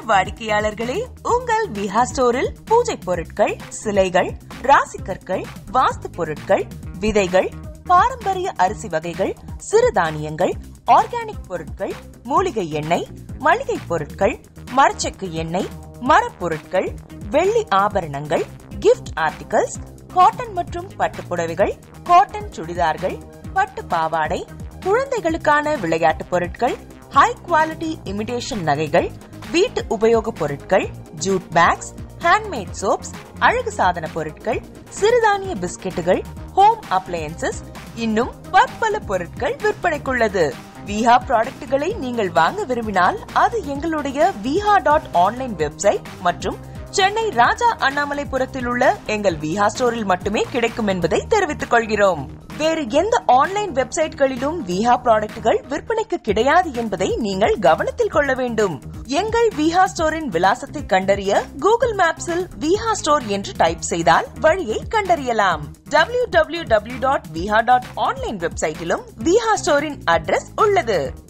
வாடிக்கையாளர்களே, உங்கள் விஹா ஸ்டோரில் பூஜை பொருட்கள், சிலைகள், ராசிக்கற்கள், வாஸ்து பொருட்கள், விதைகள், பாரம்பரிய அரிசி வகைகள், சிறுதானியங்கள், ஆர்கானிக் பொருட்கள், மூலிகை எண்ணெய், மளிகை பொருட்கள், மரச்செக்கு எண்ணெய், மரப்பொருட்கள், வெள்ளி ஆபரணங்கள், கிஃப்ட் ஆர்டிகல்ஸ், காட்டன் மற்றும் பட்டு புடவைகள், காட்டன் சுடிதார்கள், பட்டு பாவாடை, குழந்தைகளுக்கான விளையாட்டு பொருட்கள், ஹை குவாலிட்டி இமிடேஷன் நகைகள், வீட்டு உபயோக பொருட்கள், ஜூட் பேக்ஸ், ஹேண்ட்மேட் சோப்ஸ், அழகு சாதன பொருட்கள், சிறுதானிய பிஸ்கெட்டுகள், ஹோம் அப்ளையன்சஸ், இன்னும் பற்பல பொருட்கள் விற்பனைக்குள்ளது. விஹா ப்ராடக்ட்களை நீங்கள் வாங்க விரும்பினால் அது எங்களுடைய viha.online வெப்சைட் மற்றும் சென்னை ராஜா அண்ணாமலைபுரத்தில் உள்ள எங்கள் விஹா ஸ்டோரில் மட்டுமே கிடைக்கும் என்பதை தெரிவித்துக் கொள்கிறோம். வேறு எந்த ஆன்லைன் வெப்சைட்களிலும் விஹா ப்ராடக்ட்கள் விற்பனைக்கு கிடையாது என்பதை நீங்கள் கவனத்தில் கொள்ள வேண்டும். எங்கள் விஹா ஸ்டோரின் விலாசத்தை கண்டறிய கூகுள் மேப்ஸில் விஹா ஸ்டோர் என்று டைப் செய்தால் வழியை கண்டறியலாம். www.viha.online வெப்சைட்டிலும் விஹா ஸ்டோரின் அட்ரஸ் உள்ளது.